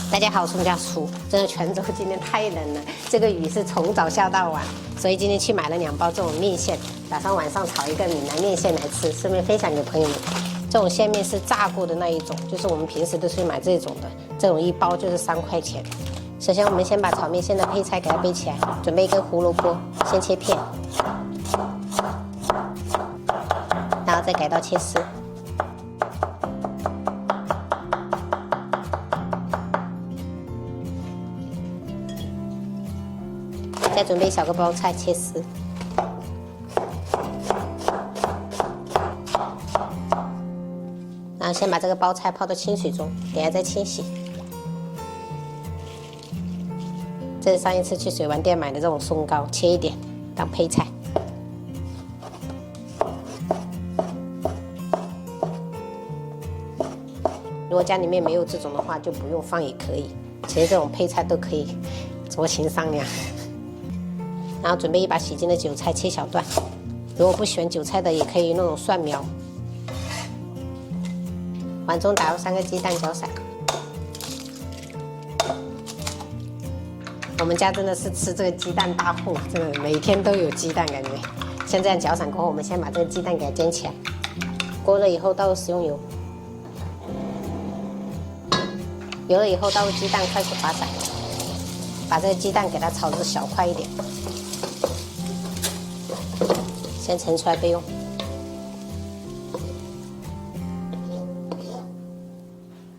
大家好，我是家厨。真的泉州今天太冷了，这个雨是从早下到晚，所以今天去买了2包这种面线，打算晚上炒一个闽南面线来吃，顺便分享给朋友们。这种线面是炸过的那一种，就是我们平时都是买这种的，这种1包就是3块钱。首先我们先把炒面线的配菜给它备起来，准备一根胡萝卜，先切片，然后再改刀切丝。 再准备小个包菜切丝，然后先把这个包菜泡到清水中，等下再清洗。这是上一次去水丸店买的这种松糕，切一点当配菜。如果家里面没有这种的话，就不用放也可以。其实这种配菜都可以酌情商量。 然后准备一把洗净的韭菜，切小段。如果不喜欢韭菜的，也可以用那种蒜苗。碗中打入3个鸡蛋，搅散。我们家真的是吃这个鸡蛋大户，真的每天都有鸡蛋感觉。像这样搅散过后，我们先把这个鸡蛋给它煎起来。锅热以后倒入食用油，油了以后倒入鸡蛋，快速打散。把这个鸡蛋给它炒至小块一点。 先盛出来备用。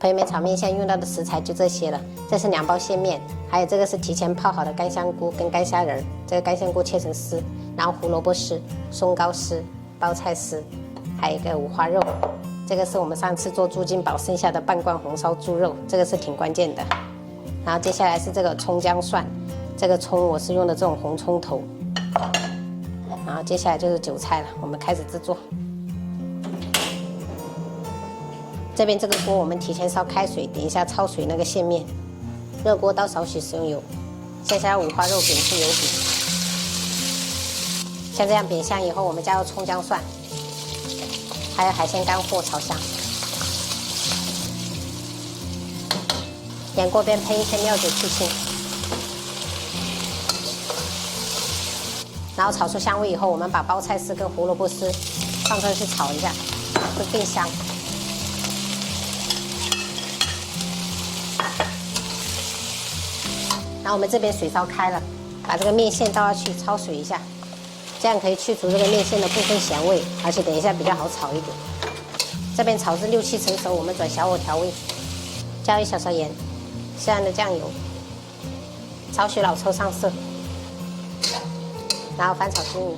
朋友们，炒面线用到的食材就这些了。这是2包线面，还有这个是提前泡好的干香菇跟干虾仁，这个干香菇切成丝，然后胡萝卜丝、松糕丝、包菜丝，还有一个五花肉。这个是我们上次做猪筋煲剩下的半罐红烧猪肉，这个是挺关键的。然后接下来是这个葱姜蒜，这个葱我是用的这种红葱头。 然后接下来就是韭菜了，我们开始制作。这边这个锅我们提前烧开水，等一下焯水那个线面。热锅倒少许食用油，先下五花肉煸出油底。像这样煸香以后，我们加入葱姜蒜，还有海鲜干货炒香。沿锅边喷一些料酒去腥。 然后炒出香味以后，我们把包菜丝跟胡萝卜丝放上去炒一下，会更香。然后我们这边水烧开了，把这个面线倒下去焯水一下，这样可以去除这个面线的部分咸味，而且等一下比较好炒一点。这边炒至6、7成熟，我们转小火调味，加1小勺盐，适量的酱油，炒许老抽上色。 然后翻炒均匀。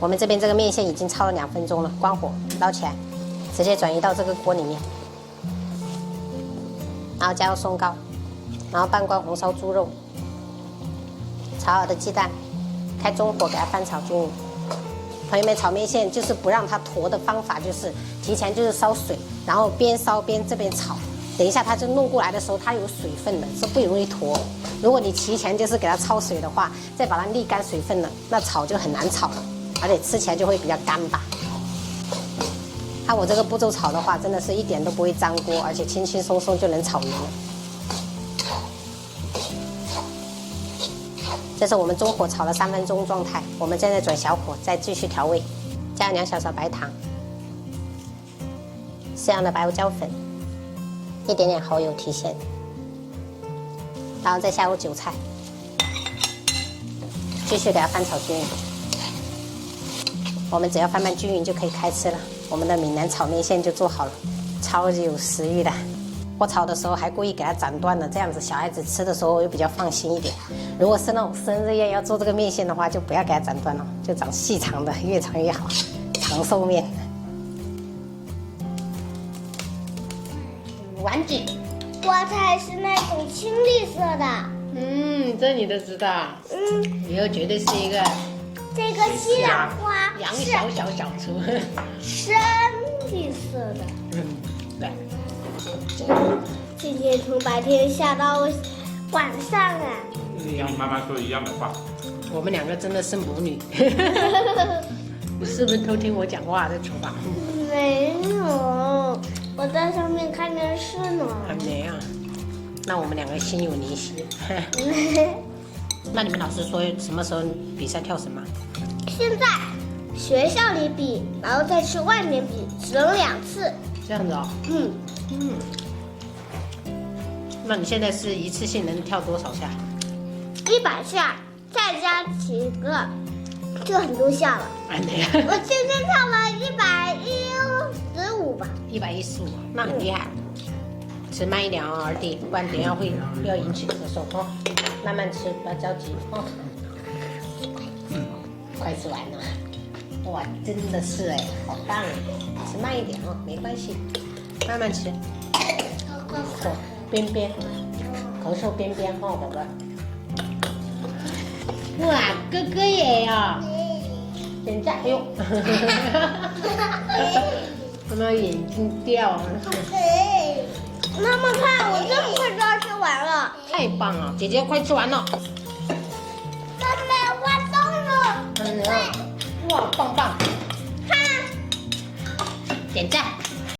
我们这边这个面线已经焯了2分钟了，关火，捞起来，直接转移到这个锅里面。然后加入松糕，然后半罐红烧猪肉，炒好的鸡蛋，开中火给它翻炒均匀。朋友们，炒面线就是不让它坨的方法就是提前就是烧水，然后边烧边这边炒。 等一下，它就弄过来的时候，它有水分的，是不容易坨。如果你提前就是给它焯水的话，再把它沥干水分了，那炒就很难炒了，而且吃起来就会比较干巴。按我这个步骤炒的话，真的是一点都不会粘锅，而且轻轻松松就能炒匀了。这是我们中火炒了3分钟状态，我们现在转小火，再继续调味，加2小勺白糖，适量的白胡椒粉。 一点点蚝油提鲜，然后再下入韭菜，继续给它翻炒均匀。我们只要翻拌均匀就可以开吃了，我们的闽南炒面线就做好了，超级有食欲的。我炒的时候还故意给它斩断了，这样子小孩子吃的时候又比较放心一点。如果是那种生日宴要做这个面线的话，就不要给它斩断了，就长细长的，越长越好，长寿面。 丸子，菠菜是那种青绿色的。这你都知道。以后绝对是一个这个西兰花杨是小厨。深绿色的。对。今天从白天下到晚上啊。像妈妈说一样的话。我们2个真的是母女。你是不是偷听我讲话在厨房？没有。我在上面看电视呢。还没啊？那我们两个心有灵犀。那你们老师说什么时候比赛跳绳吗？现在学校里比，然后再去外面比，只能2次。这样子哦。嗯。那你现在是一次性能跳多少下100下，再加几个，就很多下了。哎，没有。我今天跳了115吧。115，那很厉害。吃慢一点哦，儿弟，不然等一下会要引起咳嗽哦。慢慢吃，不要着急哦。快吃完了，哇，真的是哎，好棒啊！吃慢一点哦，没关系，慢慢吃。哦，边边，咳嗽边边哦，宝贝。哇，哥哥也要，点赞，哎呦，妈妈眼睛掉了。妈妈看，我这么快就要吃完了。太棒了，姐姐快吃完了。妹妹，我动了。哇，棒棒！看，点赞。